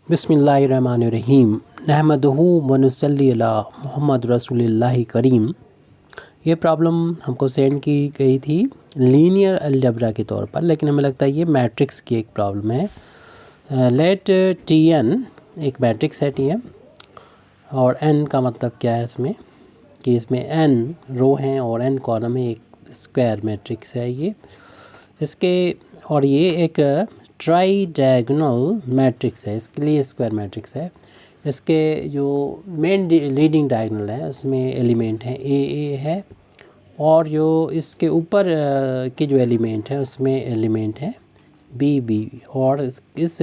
बिस्मिल्लाहिर्रहमानिर्रहीम नहमदुहु व नुसल्ली अला मुहम्मद रसूलिल्लाहि करीम। ये प्रॉब्लम हमको सेंड की गई थी लीनियर अलजबरा के तौर पर, लेकिन हमें लगता है ये मैट्रिक्स की एक प्रॉब्लम है। लेट टी एन एक मैट्रिक्स है टी एन, और एन का मतलब क्या है इसमें कि इसमें एन रो हैं और एन कॉलम है। एक स्क्वायर मैट्रिक्स है ये इसके, और ये एक ट्राई डायगोनल मैट्रिक्स है, इसके लिए स्क्वायर मैट्रिक्स है। इसके जो मेन लीडिंग डायगोनल है उसमें एलिमेंट है ए है, और जो इसके ऊपर के जो एलिमेंट है उसमें एलिमेंट है बी, और इस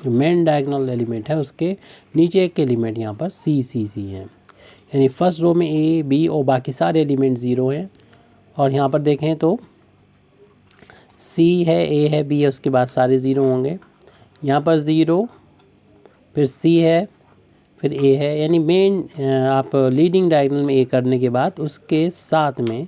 मेन डायगोनल एलिमेंट है उसके नीचे एक एलिमेंट यहाँ पर सी है। यानी फर्स्ट रो में ए बी और बाकी सारे एलिमेंट ज़ीरो हैं। और यहाँ पर देखें तो सी है, ए है, बी है, उसके बाद सारे ज़ीरो होंगे। यहाँ पर ज़ीरो, फिर सी है, फिर ए है। यानी मेन आप लीडिंग डायगोनल में ए करने के बाद उसके साथ में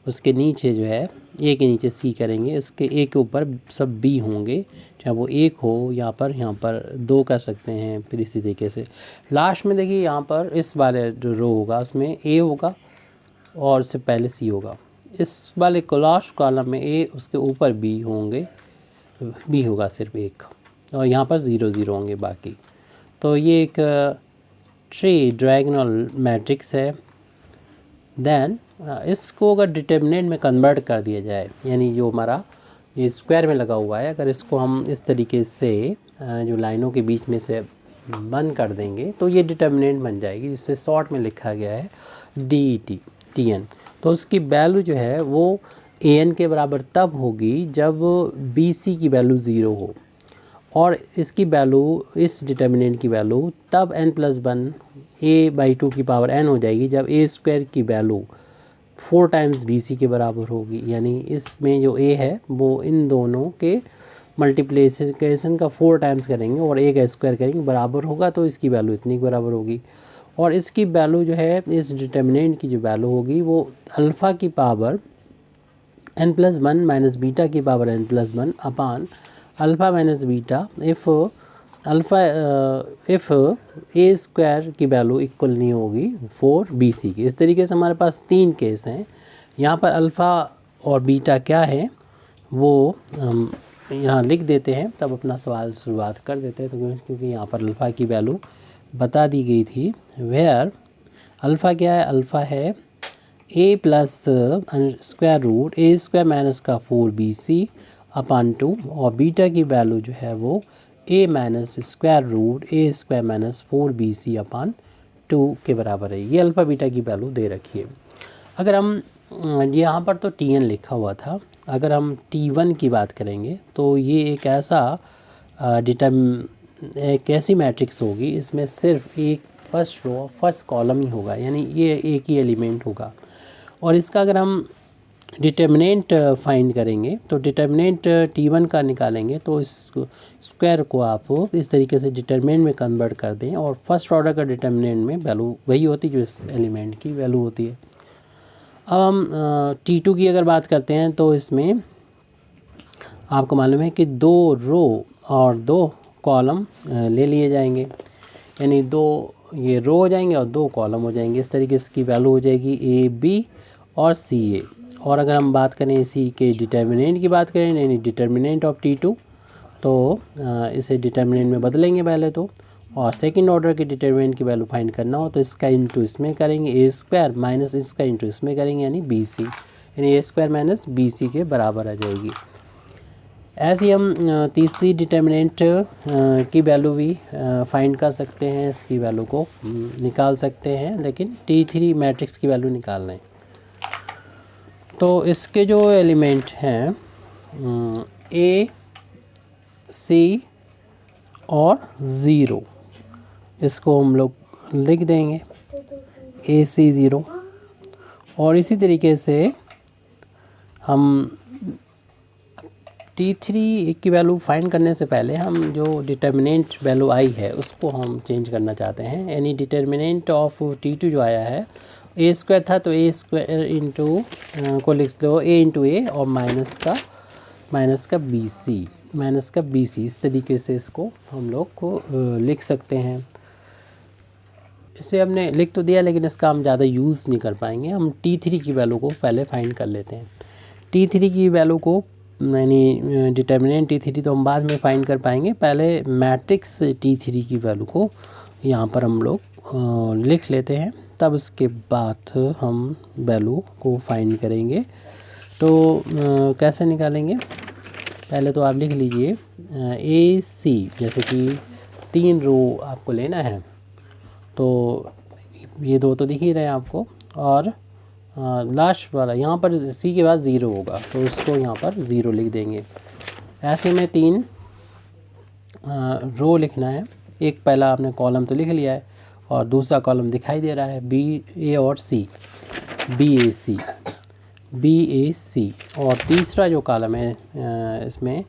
उसके नीचे जो है ए के नीचे सी करेंगे, इसके ए के ऊपर सब बी होंगे, चाहे वो एक हो यहाँ पर दो कर सकते हैं। फिर इसी तरीके से लास्ट में देखिए यहाँ पर इस वाले जो रो होगा उसमें ए होगा और उससे पहले सी होगा। इस वाले लास्ट कॉलम में ए, उसके ऊपर बी होंगे, बी होगा सिर्फ एक, और यहाँ पर ज़ीरो होंगे बाकी। तो ये एक ट्री डायगोनल मैट्रिक्स है। देन इसको अगर डिटर्मिनेंट में कन्वर्ट कर दिया जाए, यानी जो हमारा ये स्क्वायर में लगा हुआ है, अगर इसको हम इस तरीके से जो लाइनों के बीच में से बंद कर देंगे तो ये डिटर्मिनेंट बन जाएगी, जिससे शॉर्ट में लिखा गया है टी एन। तो उसकी वैल्यू जो है वो ए एन के बराबर तब होगी जब बी सी की वैल्यू ज़ीरो हो, और इसकी वैल्यू, इस डिटर्मिनेंट की वैल्यू तब n+1 a/2 की पावर n हो जाएगी जब a स्क्वायर की वैल्यू 4 टाइम्स बी सी के बराबर होगी। यानी इसमें जो a है वो इन दोनों के मल्टीप्लिकेशन का 4 टाइम्स करेंगे और a का स्क्वायर करेंगे, बराबर होगा, तो इसकी वैल्यू इतनी के बराबर होगी। और इसकी वैल्यू जो है, इस डिटर्मिनेंट की जो वैल्यू होगी वो अल्फ़ा की पावर n+1 माइनस बीटा की power n+1 upon alpha minus beta if A square की वैल्यू इक्वल नहीं होगी 4bc की। इस तरीके से हमारे पास 3 केस हैं। यहाँ पर अल्फ़ा और बीटा क्या है वो हम यहाँ लिख देते हैं, तब अपना सवाल शुरुआत कर देते हैं। तो क्योंकि यहाँ पर अल्फ़ा की वैल्यू बता दी गई थी। वेयर अल्फ़ा क्या है, अल्फ़ा है a plus square root A square minus का 4bc अपान 2, और बीटा की वैल्यू जो है वो a minus square root A square minus 4bc upon 2 के बराबर है। ये अल्फ़ा बीटा की वैल्यू दे रखी है। अगर हम यहाँ पर तो टी एन लिखा हुआ था, अगर हम T1 की बात करेंगे तो ये एक ऐसा एक ऐसी मैट्रिक्स होगी, इसमें सिर्फ एक फर्स्ट रो फर्स्ट कॉलम ही होगा, यानी ये एक ही एलिमेंट होगा। और इसका अगर हम डिटर्मिनेंट फाइंड करेंगे तो डिटर्मिनेंट T1 का निकालेंगे, तो इस स्क्वायर को आप इस तरीके से डिटर्मिनेंट में कन्वर्ट कर दें, और फर्स्ट ऑर्डर का डिटर्मिनेंट में वैल्यू वही होती है जो इस एलिमेंट की वैल्यू होती है। अब हम T2 की अगर बात करते हैं तो इसमें आपको मालूम है कि 2 रो और 2 कॉलम ले लिए जाएंगे, यानी 2 ये रो हो जाएंगे और 2 कॉलम हो जाएंगे। इस तरीके से इसकी वैल्यू हो जाएगी ए बी और सी ए। और अगर हम बात करें इसी के डिटर्मिनेंट की बात करें, यानी डिटर्मिनेंट ऑफ T2, तो इसे डिटर्मिनेंट में बदलेंगे पहले तो, और सेकंड ऑर्डर के डिटर्मिनेंट की वैल्यू फाइंड करना हो तो इसका इंटू इसमें करेंगे, ए स्क्वायर माइनस इसका इंटू इसमें करेंगे, यानी बी सी, यानी ए स्क्वायर माइनस बी सी के बराबर आ जाएगी। ऐसे ही हम तीसरी डिटर्मिनेंट की वैल्यू भी फाइंड कर सकते हैं, इसकी वैल्यू को निकाल सकते हैं, लेकिन T3 मैट्रिक्स की वैल्यू निकालना है। तो इसके जो एलिमेंट हैं ए सी और ज़ीरो, इसको हम लोग लिख देंगे ए सी ज़ीरो। और इसी तरीके से हम T3 की वैल्यू फाइंड करने से पहले हम जो डिटर्मिनेंट वैल्यू आई है उसको हम चेंज करना चाहते हैं, यानी डिटर्मिनेंट ऑफ T2 जो आया है ए स्क्वायर था, तो ए स्क्वायर इंटू को लिख दो ए इंटू ए और माइनस का बी सी, माइनस का BC, इस तरीके से इसको हम लोग को लिख सकते हैं। इसे हमने लिख तो दिया लेकिन इसका हम ज़्यादा यूज़ नहीं कर पाएंगे। हम T3 की वैल्यू को पहले फाइंड कर लेते हैं। T3 की वैल्यू को यानी डिटर्मिनेंट T3 तो हम बाद में फाइंड कर पाएंगे, पहले मैट्रिक्स T3 की वैल्यू को यहाँ पर हम लोग लिख लेते हैं, तब उसके बाद हम वैल्यू को फाइंड करेंगे। तो कैसे निकालेंगे, पहले तो आप लिख लीजिए AC, जैसे कि 3 रो आपको लेना है, तो ये 2 तो दिख ही रहे हैं आपको, और लास्ट वाला यहाँ पर C के बाद 0 होगा तो उसको यहाँ पर 0 लिख देंगे। ऐसे में 3 रो लिखना है। एक पहला आपने कॉलम तो लिख लिया है और दूसरा कॉलम दिखाई दे रहा है BA और C, BAC, और तीसरा जो कॉलम है इसमें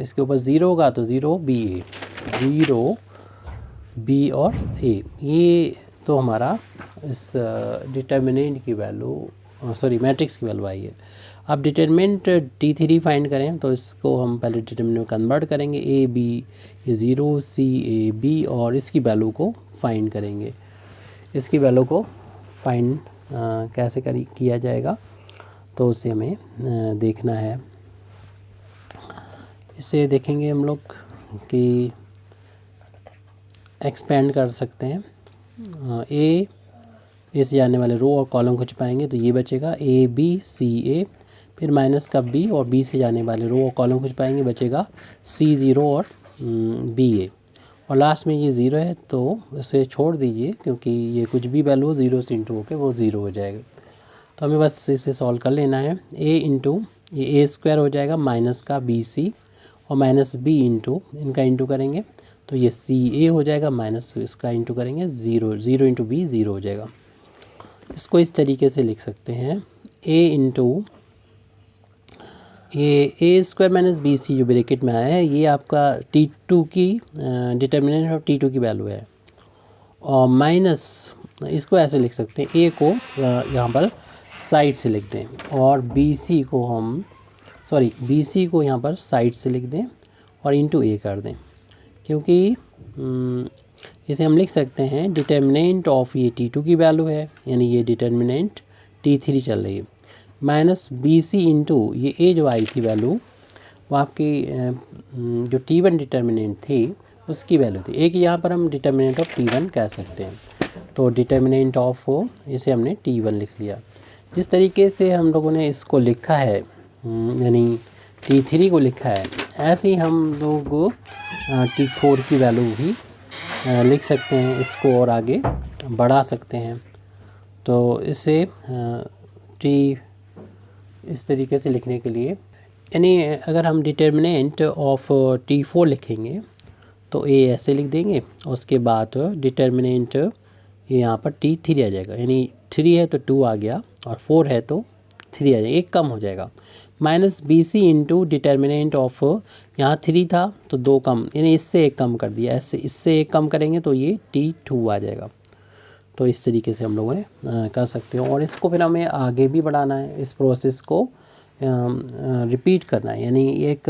इसके ऊपर 0 होगा तो 0 BA, 0 B और A। ये तो हमारा इस डिटर्मिनेंट की वैल्यू, सॉरी मैट्रिक्स की वैल्यू आई है। अब डिटर्मिनेंट T3 फाइंड करें तो इसको हम पहले डिटर्मिनेंट में कन्वर्ट करेंगे, A B 0 C A B, और इसकी वैल्यू को फाइंड करेंगे। इसकी वैल्यू को फाइंड कैसे किया जाएगा तो उसे हमें देखना है। इसे देखेंगे हम लोग कि एक्सपेंड कर सकते हैं। A से जाने वाले रो और कॉलम को छुपाएंगे तो ये बचेगा A B C A, फिर माइनस का B, और B से जाने वाले रो और कॉलम को छुपाएंगे, बचेगा C 0 और B A, और लास्ट में ये 0 है तो इसे छोड़ दीजिए क्योंकि ये कुछ भी वैल्यू 0 से इंटू होकर वो 0 हो जाएगा। तो हमें बस इसे सॉल्व कर लेना है। A इंटू ये A² हो जाएगा माइनस का BC और माइनस B इंटू इनका इंटू करेंगे तो ये CA हो जाएगा, माइनस इसका इंटू करेंगे 0 इंटू B 0 हो जाएगा। इसको इस तरीके से लिख सकते हैं A इंटू ये A² माइनस BC जो ब्रैकेट में आया है ये आपका T2 की डिटर्मिनेंट ऑफ T2 की वैल्यू है, और माइनस इसको ऐसे लिख सकते हैं, A को यहाँ पर साइड से लिख दें और BC को यहाँ पर साइड से लिख दें और इंटू A कर दें, क्योंकि इसे हम लिख सकते हैं डिटर्मिनेंट ऑफ ये T2 की वैल्यू है, यानी ये डिटर्मिनेंट T3 चल रही है, माइनस BC इंटू ये A जो आई थी वैल्यू वो आपकी जो T1 डिटर्मिनेंट थी उसकी वैल्यू थी। एक यहाँ पर हम डिटर्मिनेंट ऑफ T1 कह सकते हैं, तो डिटर्मिनेंट ऑफ इसे हमने T1 लिख लिया। जिस तरीके से हम लोगों ने इसको लिखा है यानी T3 को लिखा है, ऐसे ही हम लोग T4 की वैल्यू भी लिख सकते हैं, इसको और आगे बढ़ा सकते हैं। तो इसे इस तरीके से लिखने के लिए, यानी अगर हम डिटर्मिनेंट ऑफ T4 लिखेंगे तो A ऐसे लिख देंगे और उसके बाद डिटर्मिनेंट ये यहाँ पर T3 आ जाएगा, यानी 3 है तो 2 आ गया और 4 है तो 3 आ जाएगा, एक कम हो जाएगा, minus BC into determinant of यहाँ 3 था तो 2 कम, यानी इससे एक कम कर दिया, ऐसे इससे एक कम करेंगे तो ये T2 आ जाएगा। तो इस तरीके से हम लोगों ने कर सकते हो, और इसको फिर हमें आगे भी बढ़ाना है, इस प्रोसेस को रिपीट करना है, यानी एक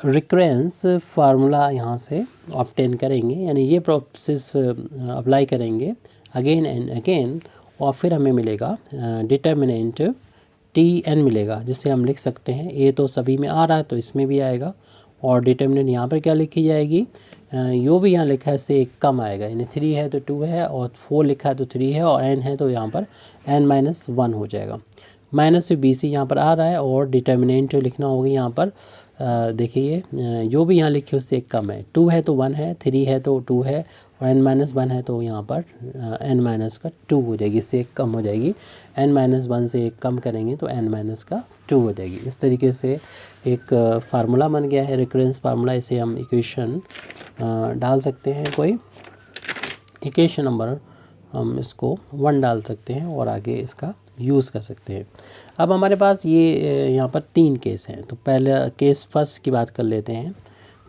रिकरेंस फार्मूला यहाँ से ऑब्टेन करेंगे, यानी ये प्रोसेस अप्लाई करेंगे अगेन एंड अगेन, और फिर हमें मिलेगा डिटर्मिनेंट Tn मिलेगा, जिससे हम लिख सकते हैं A तो सभी में आ रहा है तो इसमें भी आएगा, और डिटर्मिनेंट यहाँ पर क्या लिखी जाएगी, जो भी यहाँ लिखा है से एक कम आएगा, यानी 3 है तो 2 है, और 4 लिखा है तो 3 है, और n है तो यहाँ पर n-1 हो जाएगा। माइनस BC यहाँ पर आ रहा है और डिटर्मिनेंट लिखना होगा यहाँ पर, देखिए जो भी यहाँ लिखे उससे एक कम है, 2 है तो 1 है, 3 है तो 2 है, और n-1 है तो यहाँ पर n-2 हो जाएगी, इससे एक कम हो जाएगी, n-1 से एक कम करेंगे तो n-2 हो जाएगी। इस तरीके से एक फार्मूला बन गया है रिकरेंस फार्मूला, इसे हम इक्वेशन डाल सकते हैं, कोई इक्वेशन नंबर हम इसको 1 डाल सकते हैं और आगे इसका यूज़ कर सकते हैं। अब हमारे पास ये यहाँ पर 3 केस हैं, तो पहले केस फर्स्ट की बात कर लेते हैं।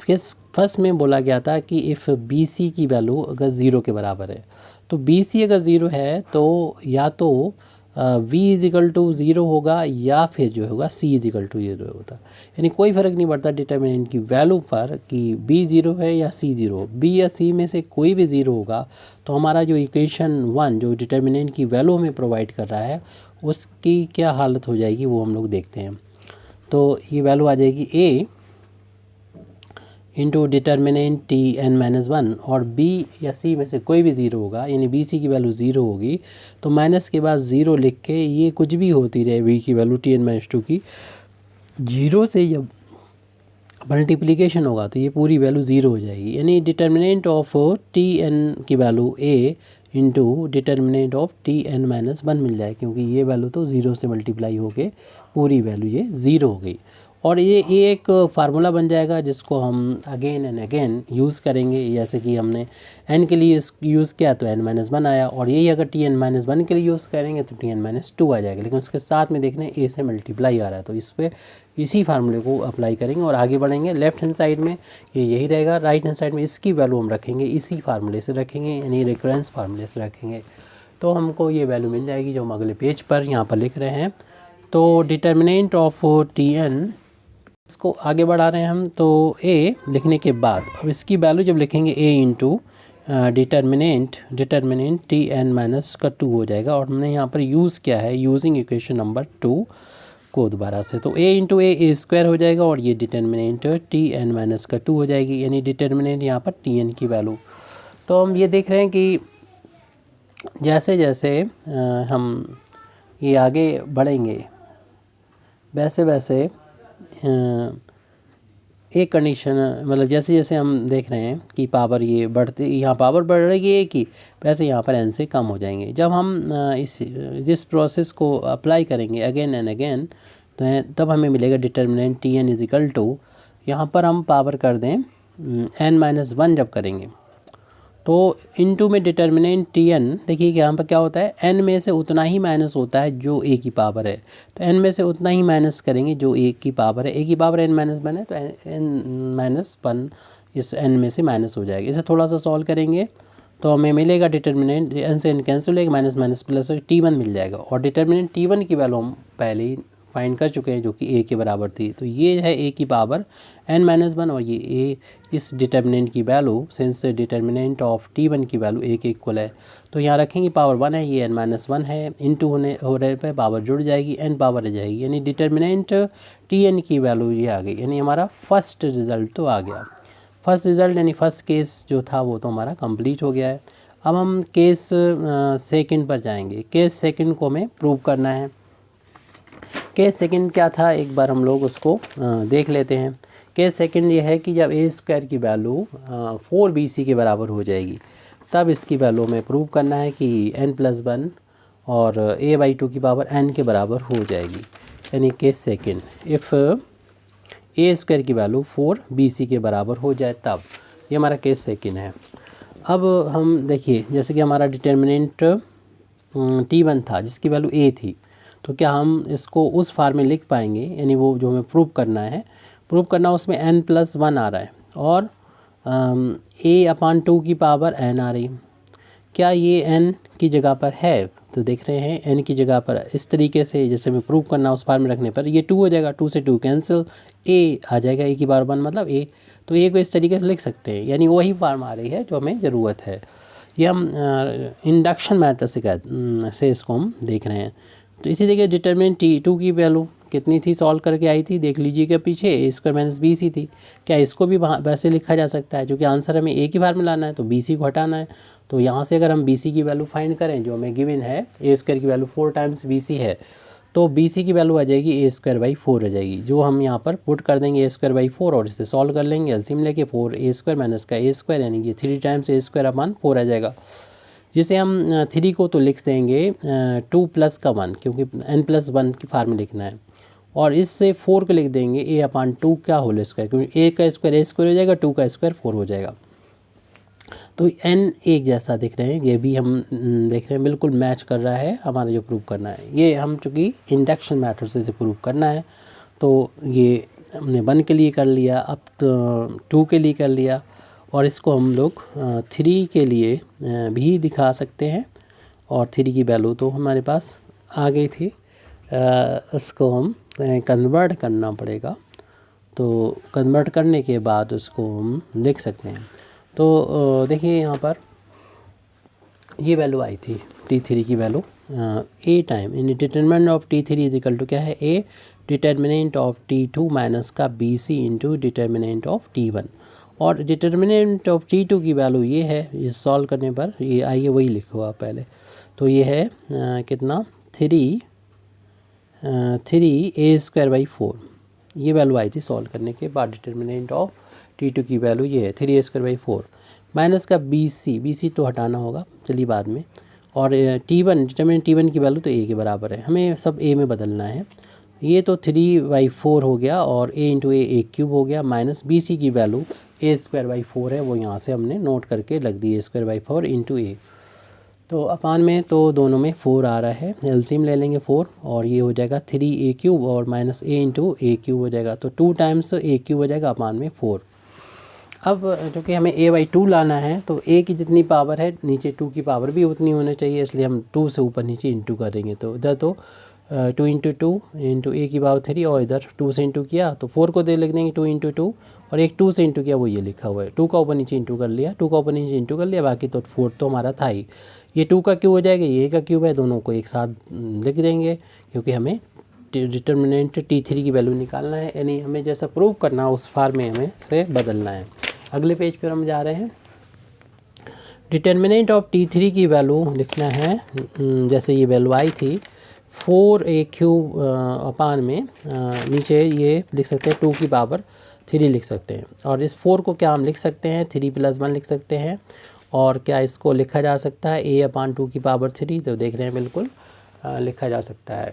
केस फर्स्ट में बोला गया था कि इफ़ BC की वैल्यू अगर 0 के बराबर है, तो BC अगर 0 है तो या तो v इजिकल टू 0 होगा या फिर जो होगा c इजिकल टू 0 होता। यानी कोई फ़र्क नहीं पड़ता डिटर्मिनेंट की वैल्यू पर कि b 0 है या c 0, b या c में से कोई भी 0 होगा तो हमारा जो इक्वेशन 1 जो डिटर्मिनेंट की वैल्यू हमें प्रोवाइड कर रहा है उसकी क्या हालत हो जाएगी वो हम लोग देखते हैं। तो ये वैल्यू आ जाएगी a into determinant T N minus 1 और b या c में से कोई भी 0 होगा, यानी बी सी की वैल्यू 0 होगी तो माइनस के बाद 0 लिख के ये कुछ भी होती रहे b की वैल्यू टी एन माइनस 2 की, 0 से जब मल्टीप्लिकेशन होगा तो ये पूरी वैल्यू 0 हो जाएगी। यानी डिटर्मिनेंट ऑफ टी एन की value a into determinant of T N minus 1 मिल जाए, क्योंकि ये वैल्यू तो 0 से मल्टीप्लाई होके पूरी वैल्यू ये 0 हो गई। और ये एक फार्मूला बन जाएगा जिसको हम अगेन एंड अगेन यूज़ करेंगे। जैसे कि हमने n के लिए यूज़ किया तो n-1 आया, और यही अगर tn-1 के लिए यूज़ करेंगे तो tn-2 आ जाएगा, लेकिन उसके साथ में देखने a से मल्टीप्लाई आ रहा है तो इस पर इसी फार्मूले को अप्लाई करेंगे और आगे बढ़ेंगे। लेफ्ट हैंड साइड में ये यही रहेगा, राइट हैंड साइड में इसकी वैल्यू हम रखेंगे इसी फार्मूले से रखेंगे, यानी रेफरेंस फार्मूले से रखेंगे, तो हमको ये वैल्यू मिल जाएगी जो हम अगले पेज पर यहाँ पर लिख रहे हैं। तो डिटर्मिनेंट ऑफ tn, इसको आगे बढ़ा रहे हैं हम, तो a लिखने के बाद अब इसकी वैल्यू जब लिखेंगे a into determinant T N minus का 2 हो जाएगा, और हमने यहाँ पर यूज़ किया है यूजिंग इक्वेशन नंबर 2 को दोबारा से, तो a इंटू ए स्क्वायर हो जाएगा और ये डिटर्मिनेंट टी एन माइनस का 2 हो जाएगी, यानी डिटर्मिनेंट यहाँ पर टी एन की वैल्यू। तो हम ये देख रहे हैं कि जैसे जैसे हम ये आगे बढ़ेंगे वैसे वैसे एक कंडीशन, मतलब जैसे जैसे हम देख रहे हैं कि पावर ये बढ़ती, यहाँ पावर बढ़ रही है कि वैसे यहाँ पर n से कम हो जाएंगे। जब हम जिस प्रोसेस को अप्लाई करेंगे अगेन एंड अगेन तो तब हमें मिलेगा determinant T N is equal to, यहाँ पर हम पावर कर दें n-1 जब करेंगे तो इनटू में डिटर्मिनेंट टी एन, देखिए कि यहाँ पर क्या होता है n में से उतना ही माइनस होता है जो a की पावर है, तो n में से उतना ही माइनस करेंगे जो a की पावर है, a की पावर n-1 है तो n-1 इस n में से माइनस हो जाएगा। इसे थोड़ा सा सॉल्व करेंगे तो हमें मिलेगा डिटर्मिनेंट n से n कैंसिल होगा, माइनस माइनस प्लस t1 मिल जाएगा, और डिटर्मिनेंट t1 की वैल्यू हम पहले ही फाइंड कर चुके हैं जो कि a के बराबर थी, तो ये है a की पावर n-1 और ये a इस डिटर्मिनेंट की value, since determinant of t1 की वैल्यू a के इक्वल है तो यहाँ रखेंगे पावर 1 है, ये n-1 है, इनटू हो रहे पे पावर जुड़ जाएगी, n पावर आ जाएगी, यानी डिटर्मिनेंट tn की वैल्यू ये आ गई, यानी हमारा फर्स्ट रिज़ल्ट तो आ गया। फर्स्ट रिज़ल्ट यानी फर्स्ट केस जो था वो तो हमारा कंप्लीट हो गया है। अब हम केस सेकंड पर जाएंगे। केस सेकंड को हमें प्रूव करना है। केस सेकंड क्या था एक बार हम लोग उसको देख लेते हैं। केस सेकंड ये है कि जब a स्क्वायर की वैल्यू 4bc के बराबर हो जाएगी तब इसकी वैल्यू हमें प्रूव करना है कि n+1 और a/2 की पावर n के बराबर हो जाएगी, यानी case second if a square की वैल्यू 4bc के बराबर हो जाए तब, ये हमारा केस सेकंड है। अब हम देखिए जैसे कि हमारा डिटर्मिनेंट t1 था जिसकी वैल्यू a थी, तो क्या हम इसको उस फार्म में लिख पाएंगे, यानी वो जो हमें प्रूव करना है उसमें n+1 आ रहा है और a/2 की पावर n आ रही, क्या ये n की जगह पर है, तो देख रहे हैं n की जगह पर इस तरीके से जैसे हमें प्रूव करना उस फार्म में रखने पर ये 2 हो जाएगा, 2 से 2 कैंसिल, a आ जाएगा, a की पावर 1 मतलब a, तो a को इस तरीके से लिख सकते हैं, यानी वही फार्म आ रही है जो हमें ज़रूरत है। ये हम इंडक्शन मैटर से इसको हम देख रहे हैं। तो इसी तरीके डिटर्मिनेंट t2 की वैल्यू कितनी थी, सॉल्व करके आई थी, देख लीजिएगा पीछे a square minus B C थी, क्या इसको भी वहाँ वैसे लिखा जा सकता है, क्योंकि आंसर हमें a की बार में लाना है तो बी सी को हटाना है, तो यहाँ से अगर हम बी सी की वैल्यू फाइंड करें जो हमें गिवन है a स्क्वायर की वैल्यू 4 टाइम्स बी सी है, तो बी सी की वैल्यू आ जाएगी a²/4 आ जाएगी, जो हम यहाँ पर पुट कर देंगे a²/4 और इसे सॉल्व कर लेंगे एलसीएम लेके, 4a² माइनस का a² यानी कि 3 टाइम्स a²/4 आ जाएगा, जिसे हम 3 को तो लिख देंगे 2 + 1 क्योंकि n+1 की फार्म में लिखना है, और इससे 4 को लिख देंगे a/2 का होल स्क्वायर, क्योंकि a का स्क्वायर a² हो जाएगा, 2 का स्क्वायर 4 हो जाएगा। तो n एक जैसा दिख रहे हैं, ये भी हम देख रहे हैं बिल्कुल मैच कर रहा है हमारा जो प्रूव करना है। ये हम चूँकि इंडक्शन मैथड से प्रूव करना है तो ये हमने 1 के लिए कर लिया, अब 2 के लिए कर लिया, और इसको हम लोग 3 के लिए भी दिखा सकते हैं, और 3 की वैल्यू तो हमारे पास आ गई थी, उसको हम कन्वर्ट करना पड़ेगा। तो कन्वर्ट करने के बाद उसको हम लिख सकते हैं। तो देखिए यहाँ पर ये वैल्यू आई थी T3 की value A time in determinant of T3 is equal to क्या है, A determinant of T2 minus का BC into determinant of T1। और डिटर्मिनेंट ऑफ T2 की वैल्यू ये है, ये सॉल्व करने पर ये आइए वही लिखो आप पहले। तो ये है कितना 3a²/4, ये वैल्यू आई थी सॉल्व करने के बाद। डिटर्मिनेंट ऑफ T2 की वैल्यू ये है 3a²/4 माइनस का BC तो हटाना होगा, चलिए बाद में। और T1 डिटर्मिनेंट T1 की वैल्यू तो a के बराबर है, हमें सब a में बदलना है। ये तो 3/4 हो गया और a इंटू a³ हो गया, माइनस BC की वैल्यू a²/4 है, वो यहाँ से हमने नोट करके लग दी a²/4 इंटू a। तो अपान में तो दोनों में 4 आ रहा है, एलसीएम ले लेंगे 4 और ये हो जाएगा 3a³ और माइनस a इंटू a³ हो जाएगा, तो 2 टाइम्स a³ हो जाएगा अपान में 4। अब क्योंकि हमें a/2 लाना है तो a की जितनी पावर है नीचे 2 की पावर भी उतनी होनी चाहिए, इसलिए हम 2 से ऊपर नीचे इंटू करेंगे। तो इधर तो 2 इंटू 2 इंटू a की पावर 3 और इधर 2 से इंटू किया तो 4 को दे लिख देंगे 2 इंटू 2 और एक 2 से इंटू किया, वो ये लिखा हुआ है। 2 का ऊपर नीचे इंटू कर लिया, 2 का ऊपर नीचे इंटू कर लिया, बाकी तो 4 तो हमारा था ही। ये 2 का क्यूब हो जाएगा, ये a का क्यूब है, दोनों को एक साथ लिख देंगे क्योंकि हमें डिटर्मिनेंट T3 की वैल्यू निकालना है, यानी हमें जैसा प्रूव करना उस फॉर्म में हमें से बदलना है। अगले पेज पर हम जा रहे हैं। डिटर्मिनेंट ऑफ T3 की वैल्यू लिखना है, जैसे ये वैल्यू आई थी 4a³ अपान में नीचे ये लिख सकते हैं 2 की पावर 3 लिख सकते हैं, और इस 4 को क्या हम लिख सकते हैं 3 + 1 लिख सकते हैं। और क्या इसको लिखा जा सकता है a/2 की पावर 3, तो देख रहे हैं बिल्कुल लिखा जा सकता है।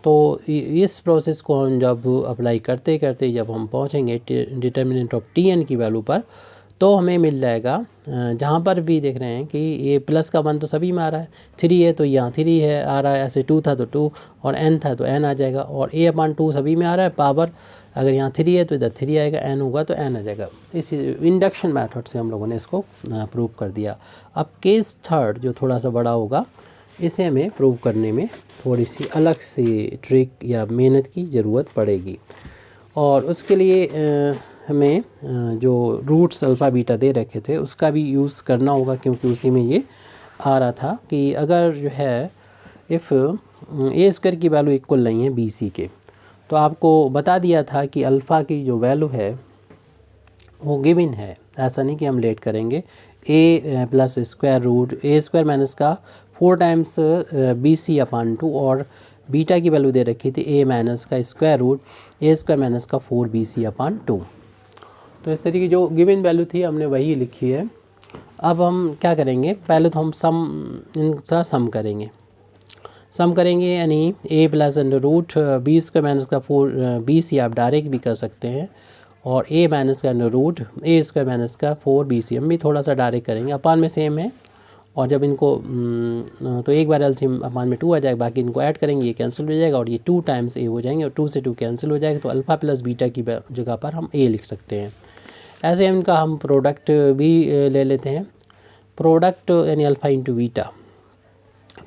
तो इस प्रोसेस को हम जब अप्लाई करते करते जब हम पहुंचेंगे डिटर्मिनेंट ऑफ Tn की वैल्यू पर, तो हमें मिल जाएगा जहाँ पर भी देख रहे हैं कि ये प्लस का 1 तो सभी में आ रहा है, 3 है तो यहाँ 3 है आ रहा है, ऐसे 2 था तो 2 और n था तो n आ जाएगा, और a/2 सभी में आ रहा है पावर, अगर यहाँ 3 है तो इधर 3 आएगा, n होगा तो n आ जाएगा। इस इंडक्शन मेथड से हम लोगों ने इसको प्रूव कर दिया। अब केस थर्ड जो थोड़ा सा बड़ा होगा, इसे हमें प्रूव करने में थोड़ी सी अलग सी ट्रिक या मेहनत की ज़रूरत पड़ेगी, और उसके लिए हमें जो रूट्स अल्फ़ा बीटा दे रखे थे उसका भी यूज़ करना होगा, क्योंकि उसी में ये आ रहा था कि अगर जो है इफ़ a² की वैल्यू इक्वल नहीं है BC के, तो आपको बता दिया था कि अल्फ़ा की जो वैल्यू है वो गिवन है, ऐसा नहीं कि हम लेट करेंगे। a + square root a² minus का 4 टाइम्स BC/2 और बीटा की वैल्यू दे रखी थी a माइनस का स्क्वायर रूट a² माइनस का 4 BC/2। तो इस तरीके की जो गिवन वैल्यू थी हमने वही लिखी है। अब हम क्या करेंगे, पहले तो हम इनका सम करेंगे, यानी a + b² माइनस का 4 BC आप डायरेक्ट भी कर सकते हैं, और a माइनस का a² माइनस का 4 BC हम भी थोड़ा सा डायरेक्ट करेंगे, अपान में सेम है। और जब इनको तो एक बार एलसीएम अपान में 2 आ जाएगा, बाकी इनको ऐड करेंगे, ये कैंसिल हो जाएगा और ये 2 टाइम्स a हो जाएंगे और 2 से 2 कैंसिल हो जाएगा, तो अल्फ़ा प्लस बीटा की जगह पर हम a लिख सकते हैं। ऐसे इनका हम प्रोडक्ट भी ले लेते हैं, प्रोडक्ट यानी अल्फ़ा इंटू बीटा।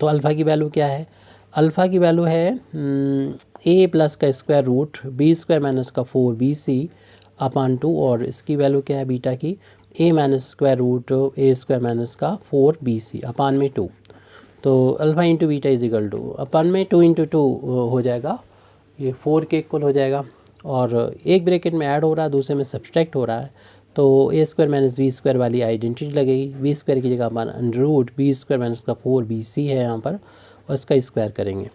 तो अल्फ़ा की वैल्यू क्या है, अल्फ़ा की वैल्यू है a प्लस का स्क्वायर रूट b² माइनस का 4 BC/2, और इसकी वैल्यू क्या है बीटा की a minus square root a² minus का 4 BC/2। तो alpha into beta is equal to upon में 2 इंटू 2 हो जाएगा, ये 4 के इक्वल हो जाएगा, और एक ब्रैकेट में ऐड हो रहा है दूसरे में सब्सट्रैक्ट हो रहा है, तो a² माइनस b² वाली आइडेंटिटी लगेगी। b² की जगह अपन अंडर b² माइनस का 4 BC है यहाँ पर, और इसका स्क्वायर करेंगे।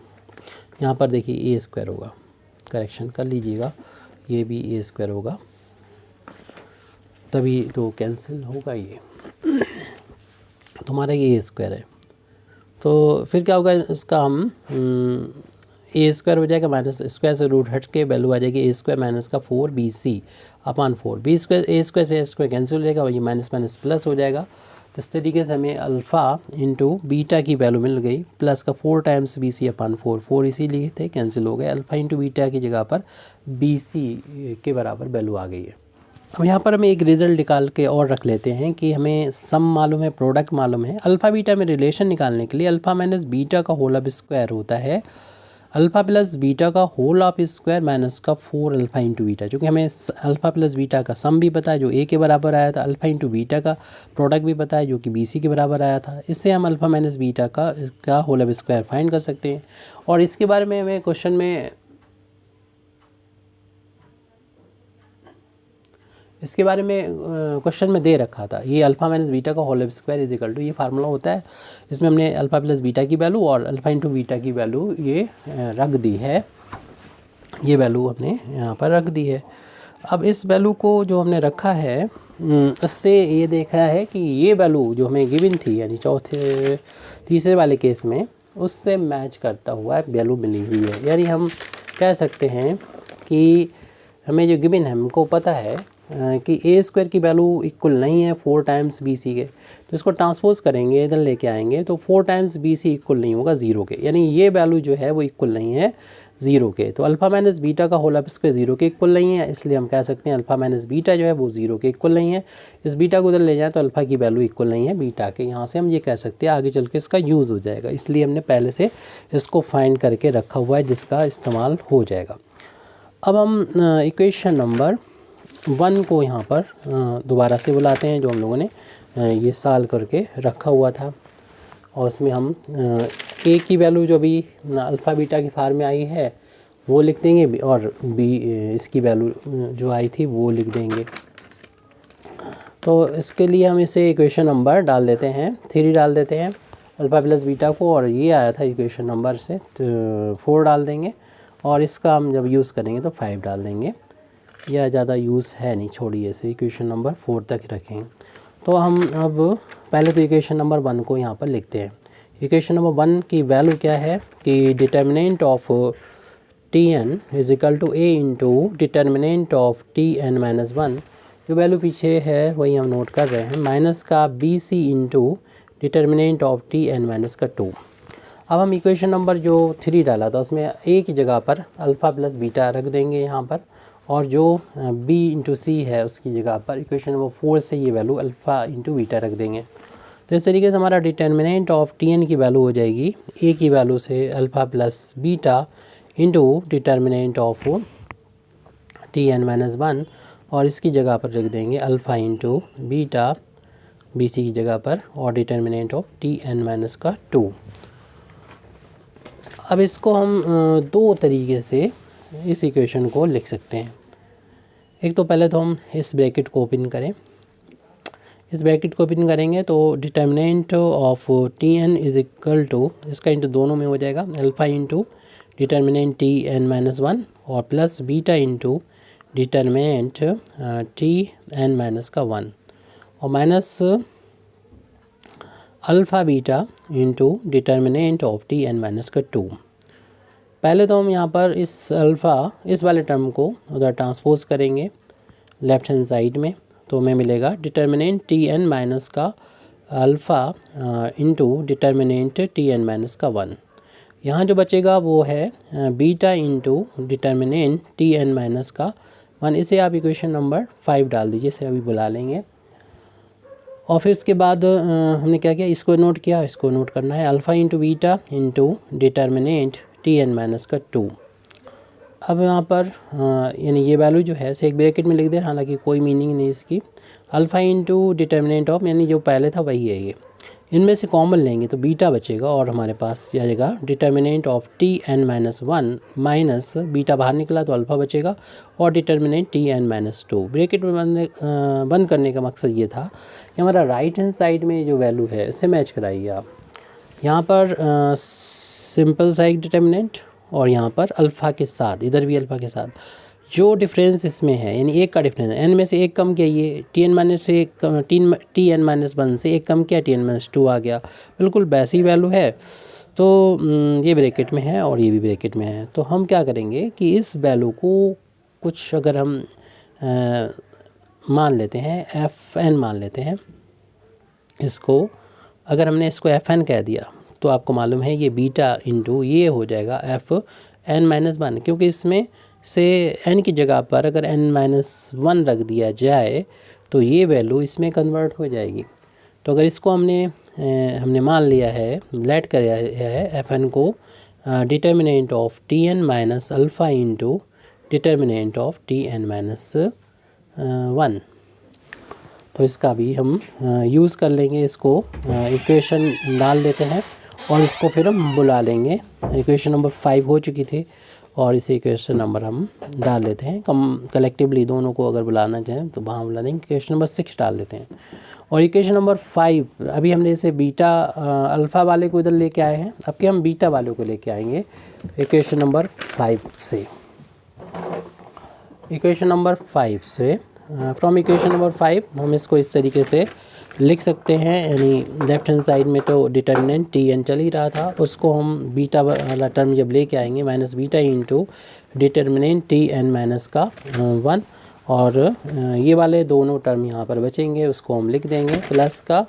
यहाँ पर देखिए a² होगा, करेक्शन कर लीजिएगा, ये भी a² होगा, तभी तो कैंसिल होगा ये, तुम्हारा ये a² है। तो फिर क्या होगा, इसका हम a² हो जाएगा माइनस स्क्वायर से रूट हट के वैल्यू आ जाएगी a² माइनस का 4 BC/4 b² a² से a² कैंसिल हो जाएगा और ये माइनस माइनस प्लस हो जाएगा। तो इस तरीके से हमें अल्फ़ा इंटू बीटा की वैल्यू मिल गई, प्लस का 4 टाइम्स BC/4, 4 इसीलिए थे कैंसिल हो गए, अल्फ़ा इंटू बीटा की जगह पर BC के बराबर वैल्यू आ गई है। अब यहाँ पर हमें एक रिज़ल्ट निकाल के और रख लेते हैं कि हमें सम मालूम है, प्रोडक्ट मालूम है। अल्फ़ा बीटा में रिलेशन निकालने के लिए अल्फ़ा माइनस बीटा का होल ऑफ स्क्वायर होता है अल्फ़ा प्लस बीटा का होल ऑफ स्क्वायर माइनस का 4 अल्फ़ा इंटू बीटा। क्योंकि हमें अल्फ़ा प्लस बीटा का सम भी पता है जो ए के बराबर आया था, अल्फ़ा इंटू बीटा का प्रोडक्ट भी पता है जो कि बी सी के बराबर आया था। इससे हम अल्फ़ा माइनस बीटा का होल ऑफ स्क्वायर फाइंड कर सकते हैं। और इसके बारे में हमें क्वेश्चन में क्वेश्चन में दे रखा था। ये अल्फ़ा माइनस बीटा का whole of square is equal to, ये फार्मूला होता है। इसमें हमने अल्फ़ा प्लस बीटा की वैल्यू और अल्फ़ा इंटू बीटा की वैल्यू ये रख दी है, ये वैल्यू हमने यहाँ पर रख दी है। अब इस वैल्यू को जो हमने रखा है उससे ये देखा है कि ये वैल्यू जो हमें गिवन थी यानी तीसरे वाले केस में उससे मैच करता हुआ वैल्यू मिली हुई है। यानी हम कह सकते हैं कि हमें जो गिवन है हमको पता है कि ए स्क्वायर की वैल्यू इक्वल नहीं है 4 टाइम्स बी सी के, तो इसको ट्रांसपोज करेंगे, इधर लेके आएंगे तो 4 टाइम्स बी सी इक्वल नहीं होगा 0 के। यानी ये वैल्यू जो है वो इक्वल नहीं है 0 के। तो अल्फ़ा माइनस बीटा का होल ऑफ स्क्वायर 0 के इक्वल नहीं है, इसलिए हम कह सकते हैं अल्फ़ा माइनस बीटा जो है वो 0 के इक्वल नहीं है। इस बीटा को उधर ले जाए तो अल्फ़ा की वैल्यू इक्वल नहीं है बीटा के। यहाँ से हम ये कह सकते हैं आगे चल के इसका यूज़ हो जाएगा, इसलिए हमने पहले से इसको फाइंड करके रखा हुआ है जिसका इस्तेमाल हो जाएगा। अब हम इक्वेशन नंबर 1 को यहाँ पर दोबारा से बुलाते हैं, जो हम लोगों ने ये सॉल्व करके रखा हुआ था। और उसमें हम ए की वैल्यू जो भी अल्फ़ा बीटा की फार्म में आई है वो लिख देंगे और बी इसकी वैल्यू जो आई थी वो लिख देंगे। तो इसके लिए हम इसे इक्वेशन नंबर डाल देते हैं, 3 डाल देते हैं अल्फ़ा प्लस बीटा को, और ये आया था इक्वेशन नंबर से तो 4 डाल देंगे, और इसका हम जब यूज़ करेंगे तो 5 डाल देंगे। यह ज़्यादा यूज़ है नहीं, छोड़िए इसे इक्वेशन नंबर 4 तक रखेंगे। तो हम अब पहले तो इक्वेशन नंबर 1 को यहाँ पर लिखते हैं। इक्वेशन नंबर 1 की वैल्यू क्या है कि determinant of T N is equal to A into determinant of T N minus 1। जो वैल्यू पीछे है वही हम नोट कर रहे हैं, माइनस का B C into determinant of T N minus का 2। अब हम इक्वेशन नंबर जो 3 डाला था उसमें ए की जगह पर अल्फ़ा प्लस बीटा रख देंगे यहाँ पर, और जो b इंटू सी है उसकी जगह पर इक्वेशन नंबर 4 से ये वैल्यू अल्फ़ा इंटू बीटा रख देंगे। तो इस तरीके से हमारा डिटर्मिनेंट ऑफ टी एन की वैल्यू हो जाएगी a की वैल्यू से alpha plus beta into determinant of T N minus 1, और इसकी जगह पर रख देंगे alpha into beta B C की जगह पर, और determinant of T N minus का 2। अब इसको हम 2 तरीके से इस इक्वेशन को लिख सकते हैं। एक तो पहले तो हम इस ब्रैकेट को ओपन करें, इस ब्रैकेट को ओपन करेंगे तो determinant of T N is equal to, इसका इंटू दोनों में हो जाएगा alpha into determinant T N minus 1 और plus beta into determinant T N minus का 1 और minus alpha beta into determinant of T N minus का 2। पहले तो हम यहाँ पर इस अल्फ़ा इस वाले टर्म को उधर ट्रांसपोज करेंगे लेफ़्ट हैंड साइड में, तो हमें मिलेगा डिटर्मिनेंट टी एन माइनस का alpha into determinant T N minus का 1। यहाँ जो बचेगा वो है beta into determinant T N minus का 1। इसे आप इक्वेशन नंबर 5 डाल दीजिए, इसे अभी बुला लेंगे। और फिर इसके बाद हमने क्या किया, इसको नोट किया, इसको नोट करना है alpha into beta into determinant T N minus का 2। अब यहाँ पर यानी ये वैल्यू जो है इसे एक ब्रैकेट में लिख दें, हालांकि कोई मीनिंग नहीं इसकी। अल्फ़ा इंटू डिटर्मिनेंट ऑफ यानी जो पहले था वही है ये, इनमें से कॉमन लेंगे तो बीटा बचेगा और हमारे पास जाएगा determinant of T N minus 1 minus beta बाहर निकला तो अल्फ़ा बचेगा और determinant T N minus 2। Bracket में बंद करने का मकसद ये था कि हमारा राइट हैंड साइड में जो वैल्यू है इससे मैच कराइए आप। यहाँ पर सिंपल सा एक डिटर्मिनेंट और यहाँ पर अल्फ़ा के साथ, इधर भी अल्फ़ा के साथ जो डिफरेंस इसमें है यानी एक का डिफरेंस एन में से एक कम किया, ये टी एन माइनस से टी एन माइनस 1 से एक कम किया, टी एन माइनस 2 आ गया, बिल्कुल वैसी वैल्यू है। तो ये ब्रैकेट में है और ये भी ब्रैकेट में है। तो हम क्या करेंगे कि इस वैल्यू को कुछ अगर हम मान लेते हैं एफ एन मान लेते हैं इसको, अगर हमने इसको एफ एन कह दिया तो आपको मालूम है ये बीटा इंटू ये हो जाएगा एफ एन माइनस 1, क्योंकि इसमें से n की जगह पर अगर n-1 रख दिया जाए तो ये वैल्यू इसमें कन्वर्ट हो जाएगी। तो अगर इसको हमने मान लिया है, लेट कर है fn को determinant of tn minus alpha into determinant of tn minus 1, तो इसका भी हम यूज़ कर लेंगे। इसको इक्वेशन डाल देते हैं और इसको फिर हम बुला लेंगे। इक्वेशन नंबर 5 हो चुकी थी और इसे इक्वेशन नंबर हम डाल लेते हैं। कलेक्टिवली दोनों को अगर बुलाना चाहें तो वहाँ बुला देंगे। इक्वेशन नंबर 6 डाल देते हैं और इक्वेशन नंबर 5 अभी हमने इसे बीटा अल्फ़ा वाले को इधर लेके आए हैं, अब कि हम बीटा वाले को लेके आएंगे इक्वेशन नंबर 5 से। इक्वेशन नंबर 5 से फ्रॉम इक्वेशन नंबर 5 हम इसको इस तरीके से लिख सकते हैं, यानी लेफ्ट हैंड साइड में तो डिटर्मिनेंट टी एन चल ही रहा था, उसको हम बीटा वाला टर्म जब लेके आएंगे minus beta into determinant T N minus का 1, और ये वाले दोनों टर्म यहाँ पर बचेंगे, उसको हम लिख देंगे प्लस का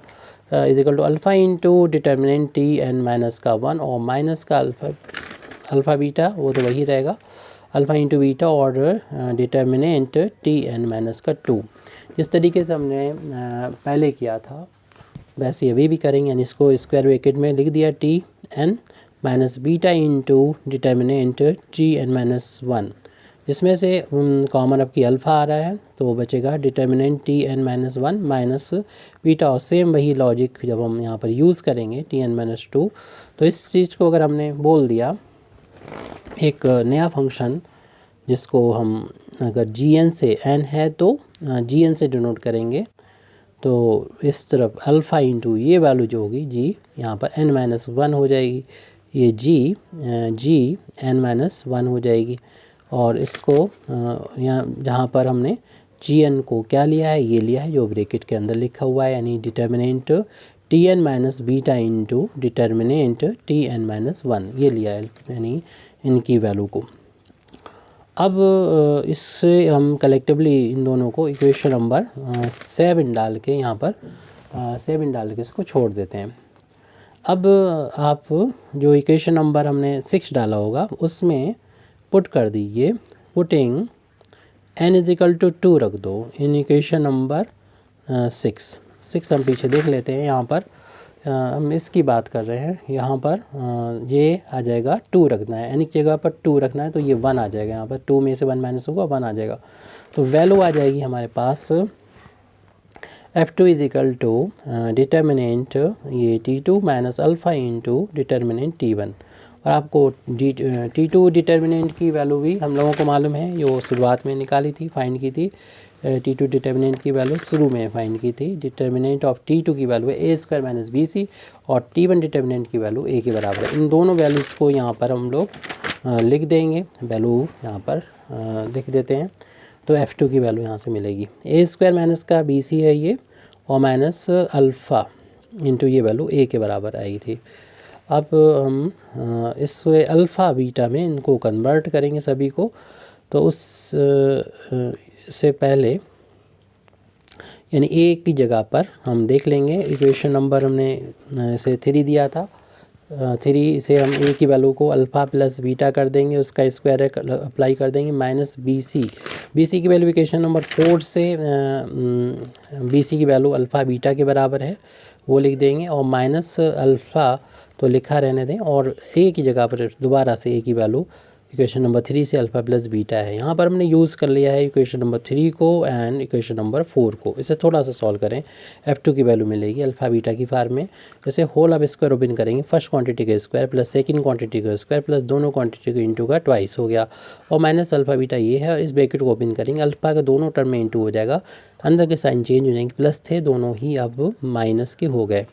is equal to alpha into determinant T N minus का 1 और माइनस का अल्फ़ा बीटा वो तो वही रहेगा, अल्फ़ा इंटू बीटा और डिटर्मिनेंट टी एन माइनस का 2। जिस तरीके से हमने पहले किया था वैसे अभी भी करेंगे, यानी इसको स्क्वायर ब्रैकेट में लिख दिया T N minus beta into determinant T N minus 1, जिसमें से कॉमन अब की अल्फ़ा आ रहा है तो वो बचेगा determinant T N minus 1 minus beta, और सेम वही लॉजिक जब हम यहाँ पर यूज़ करेंगे टी एन माइनस 2। तो इस चीज़ को अगर हमने बोल दिया एक नया फंक्शन जिसको हम अगर जी एन से n है तो जी एन से डिनोट करेंगे, तो इस तरफ अल्फ़ा इंटू ये वैल्यू जो होगी जी यहाँ पर n माइनस 1 हो जाएगी, ये जी n माइनस 1 हो जाएगी, और इसको यहाँ जहाँ पर हमने जी एन को क्या लिया है, ये लिया है जो ब्रैकेट के अंदर लिखा हुआ है, यानी determinant T N minus beta into determinant T N minus 1 ये लिया है, यानी इनकी वैल्यू को। अब इससे हम कलेक्टिवली इन दोनों को इक्वेशन नंबर 7 डाल के यहाँ पर 7 डाल के इसको छोड़ देते हैं। अब आप जो इक्वेशन नंबर हमने 6 डाला होगा उसमें पुट कर दीजिए, putting n is equal to 2 रख दो इन इक्वेशन नंबर 6 हम पीछे देख लेते हैं। यहाँ पर हम इसकी बात कर रहे हैं, यहाँ पर ये आ जाएगा 2 रखना है, n की जगह पर 2 रखना है तो ये 1 आ जाएगा, यहाँ पर 2 में से 1 माइनस होगा 1 आ जाएगा, तो वैल्यू आ जाएगी हमारे पास f2 is equal to determinant ये t2 minus alpha into determinant t1, और आपको t2 डिटर्मिनेंट की वैल्यू भी हम लोगों को मालूम है, जो शुरुआत में निकाली थी, फाइंड की थी। t2 डिटर्मिनेंट की वैल्यू शुरू में फाइंड की थी। डिटर्मिनेंट ऑफ t2 की वैल्यू है a square minus B C, और t1 डिटर्मिनेंट की वैल्यू a के बराबर है। इन दोनों वैल्यूज़ को यहाँ पर हम लोग लिख देंगे, वैल्यू यहाँ पर लिख देते हैं, तो f2 की वैल्यू यहाँ से मिलेगी a स्क्वायर माइनस का बी सी है ये, और माइनस अल्फ़ा इंटू ये वैल्यू a के बराबर आई थी। अब हम इस अल्फ़ा बीटा में इनको कन्वर्ट करेंगे सभी को, तो उस से पहले यानी a की जगह पर हम देख लेंगे इक्वेशन नंबर हमने इसे 3 दिया था, 3 से हम a की वैल्यू को अल्फ़ा प्लस बीटा कर देंगे, उसका स्क्वायर अप्लाई कर देंगे माइनस बी सी की वैल्यू इक्वेशन नंबर 4 से बी सी की वैल्यू अल्फ़ा बीटा के बराबर है वो लिख देंगे, और माइनस अल्फ़ा तो लिखा रहने दें, और a की जगह पर दोबारा से a की वैल्यू इक्वेशन नंबर 3 से अल्फ़ा प्लस बीटा है। यहाँ पर हमने यूज़ कर लिया है इक्वेशन नंबर 3 को एंड इक्वेशन नंबर 4 को। इसे थोड़ा सा सॉल्व करें, f2 की वैल्यू मिलेगी अल्फ़ा बीटा की फार्म में। जैसे होल अब स्क्वायर ओपन करेंगे, फर्स्ट क्वांटिटी का स्क्वायर प्लस सेकंड क्वांटिटी का स्क्वायर प्लस दोनों क्वांटिटी को इंटू का ट्वाइस हो गया, और माइनस अल्फ़ा बीटा ये है, और इस ब्रैकेट को ओपन करेंगे, अल्फ़ा का दोनों टर्म में इंटू हो जाएगा, अंदर के साइन चेंज हो जाएंगे, प्लस थे दोनों ही अब माइनस के हो गए,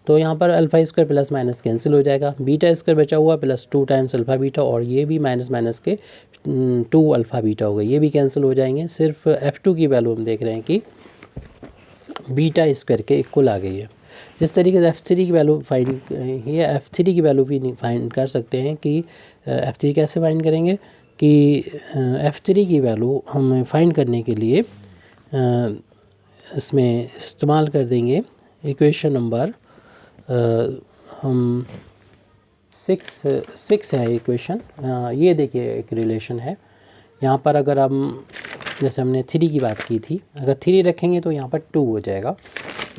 तो यहाँ पर alpha square plus minus cancel हो जाएगा, बीटा स्क्वायर बचा हुआ प्लस 2 टाइम्स अल्फ़ा बीटा, और ये भी माइनस माइनस के 2 अल्फ़ा बीटा हो गए, ये भी कैंसिल हो जाएंगे। सिर्फ f2 की वैल्यू हम देख रहे हैं कि बीटा स्क्वायर के इक्वल आ गई है। जिस तरीके से f3 की वैल्यू फाइंड है, f3 की वैल्यू भी फाइंड कर सकते हैं कि f3 कैसे फाइंड करेंगे कि f3 की वैल्यू हम फाइंड करने के लिए इसमें इस्तेमाल कर देंगे इक्वेशन नंबर हम 6 है इक्वेशन, ये देखिए एक रिलेशन है, यहाँ पर अगर हम जैसे हमने 3 की बात की थी, अगर 3 रखेंगे तो यहाँ पर 2 हो जाएगा।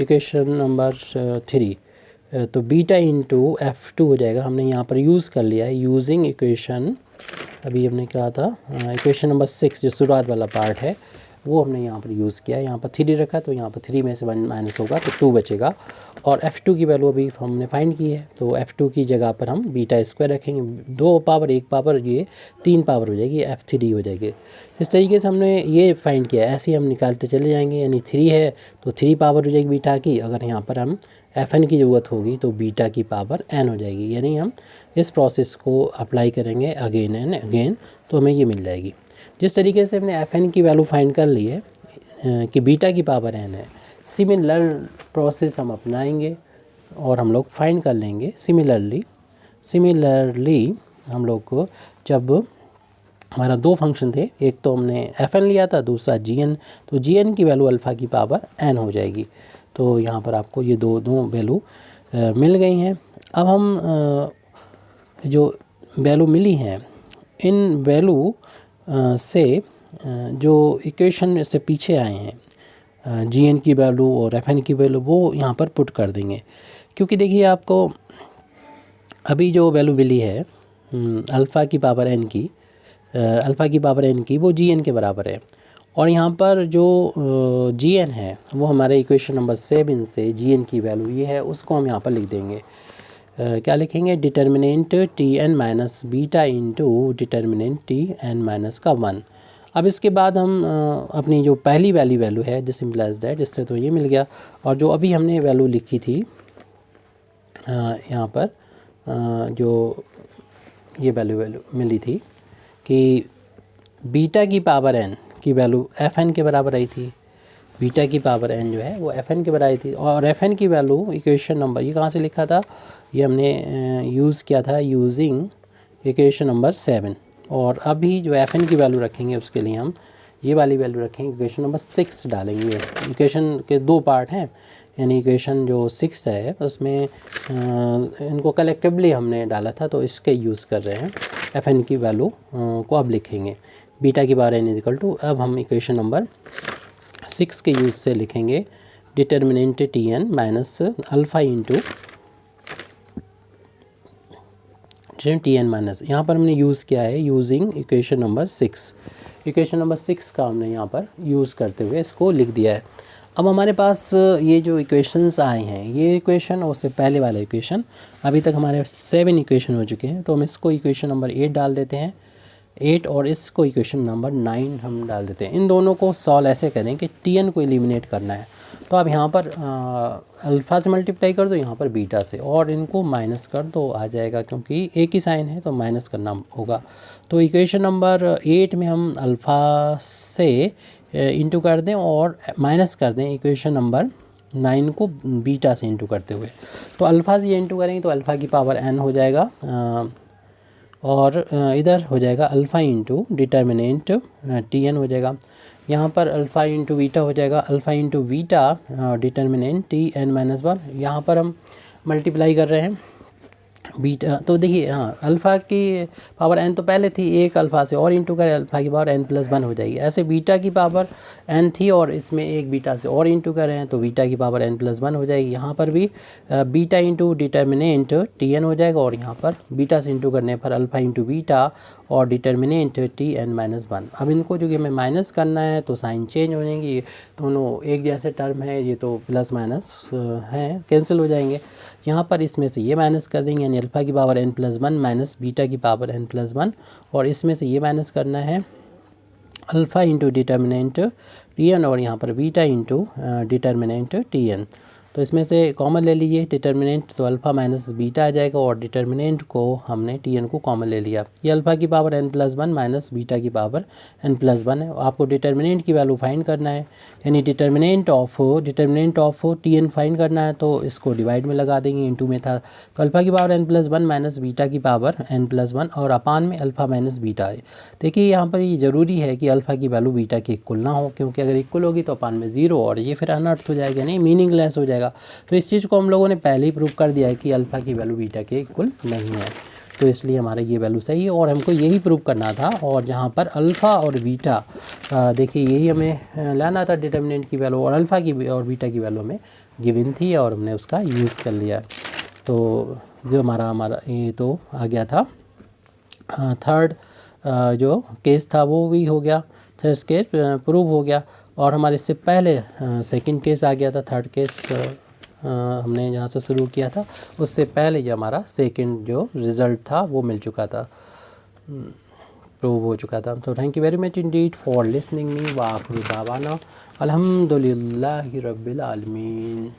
इक्वेशन नंबर 3 तो बीटा इंटू F2 हो जाएगा। हमने यहाँ पर यूज़ कर लिया है यूजिंग इक्वेशन, अभी हमने कहा था इक्वेशन नंबर 6 जो शुरुआत वाला पार्ट है वो हमने यहाँ पर यूज़ किया है। यहाँ पर 3 रखा तो यहाँ पर 3 में से 1 माइनस होगा तो 2 बचेगा। और F2 की वैल्यू अभी हमने फाइंड की है तो F2 की जगह पर हम बीटा स्क्वायर रखेंगे। 2 पावर 1 पावर ये 3 पावर हो जाएगी, F3 हो जाएगी। इस तरीके से हमने ये फाइंड किया, ऐसे ही हम निकालते चले जाएंगे। यानी 3 है तो 3 पावर हो जाएगी बीटा की। अगर यहाँ पर हम Fn की ज़रूरत होगी तो बीटा की पावर n हो जाएगी। यानी हम इस प्रोसेस को अप्लाई करेंगे अगेन एंड अगेन तो हमें ये मिल जाएगी। जिस तरीके से हमने Fn की वैल्यू फाइंड कर ली है कि बीटा की पावर n है, सिमिलर प्रोसेस हम अपनाएंगे और हम लोग फाइंड कर लेंगे। सिमिलरली हम लोग को जब हमारा 2 फंक्शन थे, एक तो हमने Fn लिया था, दूसरा Gn, तो Gn की वैल्यू अल्फ़ा की पावर n हो जाएगी। तो यहाँ पर आपको ये दो वैल्यू मिल गई हैं। अब हम जो वैल्यू मिली हैं इन वैल्यू से जो इक्वेशन से पीछे आए हैं Gn की वैल्यू और Fn की वैल्यू वो यहाँ पर पुट कर देंगे। क्योंकि देखिए आपको अभी जो वैल्यू मिली है अल्फ़ा की पावर n की वो Gn के बराबर है। और यहाँ पर जो Gn है वो हमारे इक्वेशन नंबर 7 से Gn की वैल्यू ये है, उसको हम यहाँ पर लिख देंगे। क्या लिखेंगे? Determinant Tn minus beta into determinant Tn minus का 1। अब इसके बाद हम अपनी जो पहली वाली वैल्यू है दिस सिंपलाइज दैट, जिससे तो ये मिल गया। और जो अभी हमने वैल्यू लिखी थी यहाँ पर जो ये वैल्यू मिली थी कि बीटा की पावर n की वैल्यू Fn के बराबर आई थी। बीटा की पावर n जो है वो Fn के बराबर आई थी। और Fn की वैल्यू इक्वेशन नंबर ये कहाँ से लिखा था, ये हमने यूज़ किया था यूजिंग इक्वेशन नंबर 7। और अभी जो Fn की वैल्यू रखेंगे उसके लिए हम ये वाली वैल्यू रखेंगे, इक्वेशन नंबर 6 डालेंगे। इक्वेशन के 2 पार्ट हैं, यानी इक्वेशन जो 6 है उसमें इनको कलेक्टिवली हमने डाला था तो इसके यूज़ कर रहे हैं। Fn की वैल्यू को अब लिखेंगे बीटा की पावर n इक्वल टू, अब हम इक्वेशन नंबर 6 के यूज़ से लिखेंगे determinant Tn minus alpha into Tn minus, यहाँ पर हमने यूज़ किया है using equation number 6। Equation number 6 का हमने यहाँ पर यूज़ करते हुए इसको लिख दिया है। अब हमारे पास ये जो इक्वेशंस आए हैं ये इक्वेशन और उससे पहले वाला इक्वेशन, अभी तक हमारे 7 इक्वेशन हो चुके हैं तो हम इसको इक्वेशन नंबर 8 डाल देते हैं 8 और इसको इक्वेशन नंबर 9 हम डाल देते हैं। इन दोनों को सॉल्व ऐसे करें कि Tn को एलिमिनेट करना है। तो अब यहाँ पर अल्फ़ा से मल्टीप्लाई कर दो, यहाँ पर बीटा से, और इनको माइनस कर दो आ जाएगा, क्योंकि एक ही साइन है तो माइनस करना होगा। तो इक्वेशन नंबर 8 में हम अल्फ़ा से इंटू कर दें और माइनस कर दें इक्वेशन नंबर 9 को बीटा से इंटू करते हुए। तो अल्फ़ा से ये इंटू करेंगे तो अल्फ़ा की पावर n हो जाएगा और इधर हो जाएगा अल्फ़ा इंटू डिटर्मिनेंट Tn हो जाएगा। यहाँ पर अल्फ़ा इंटू बीटा हो जाएगा alpha into beta determinant Tn minus 1। यहाँ पर हम मल्टीप्लाई कर रहे हैं बीटा, तो देखिए हाँ अल्फ़ा की पावर n तो पहले थी, एक अल्फ़ा से और इंटू करें अल्फ़ा की पावर n प्लस 1 हो जाएगी। ऐसे बीटा की पावर n थी और इसमें एक बीटा से और इंटू करें तो बीटा की पावर n प्लस 1 हो जाएगी। यहाँ पर भी बीटा इंटू डिटर्मिनेंट Tn हो जाएगा और यहाँ पर बीटा से इंटू करने पर अल्फ़ा इंटू बीटा और डिटर्मिनेंट Tn माइनस 1। अब इनको जो कि हमें माइनस करना है तो साइन चेंज हो जाएंगे, ये दोनों एक जैसे टर्म है, ये तो प्लस माइनस हैं कैंसिल हो जाएंगे। यहाँ पर इसमें से ये माइनस कर देंगे, यानी अल्फ़ा की power n plus 1 minus beta की पावर n प्लस 1, और इसमें से ये माइनस करना है अल्फ़ा इंटू डिटर्मिनेंट Tn और यहाँ पर बीटा इंटू डिटर्मिनेंट Tn। तो इसमें से कॉमन ले लीजिए डिटर्मिनेंट, तो अल्फ़ा माइनस बीटा आ जाएगा और डिटर्मिनेंट को हमने Tn को कॉमन ले लिया। ये अल्फ़ा की power n plus 1 minus beta की पावर n प्लस 1 है। आपको डिटर्मिनेंट की वैल्यू फाइंड करना है, यानी डिटर्मिनेंट ऑफ Tn फाइंड करना है, तो इसको डिवाइड में लगा देंगे, इंटू में था तो अल्फ़ा की power n plus 1 minus beta की पावर n प्लस 1 और अपान में अल्फ़ा माइनस बीटा है। देखिए यहाँ पर ये ज़रूरी है कि अल्फ़ा की वैल्यू बीटा के इक्वल ना हो, क्योंकि अगर इक्वल होगी तो अपान में 0 और ये फिर अनर्थ हो जाएगा, नहीं मीनिंगलेस हो जाएगा। तो इस चीज़ को हम लोगों ने पहले ही प्रूव कर दिया है कि अल्फ़ा की वैल्यू बीटा के इक्वल नहीं है। तो इसलिए हमारा ये वैल्यू सही है और हमको यही प्रूव करना था। और जहाँ पर अल्फ़ा और बीटा देखिए यही हमें लाना था डिटर्मिनेंट की वैल्यू, और अल्फ़ा की और बीटा की वैल्यू हमें गिवन थी और हमने उसका यूज़ कर लिया। तो जो हमारा ये तो आ गया था। थर्ड जो केस था वो भी हो गया, थर्ड केस प्रूव हो गया। और हमारे इससे पहले सेकंड केस आ गया था। थर्ड केस हमने जहाँ से शुरू किया था उससे पहले जो हमारा सेकंड जो रिज़ल्ट था वो मिल चुका था, प्रूव हो चुका था। तो thank you very much Indeed for listening me. व आखिर दावाना अल्हम्दुलिल्लाहि रब्बिल आलमीन।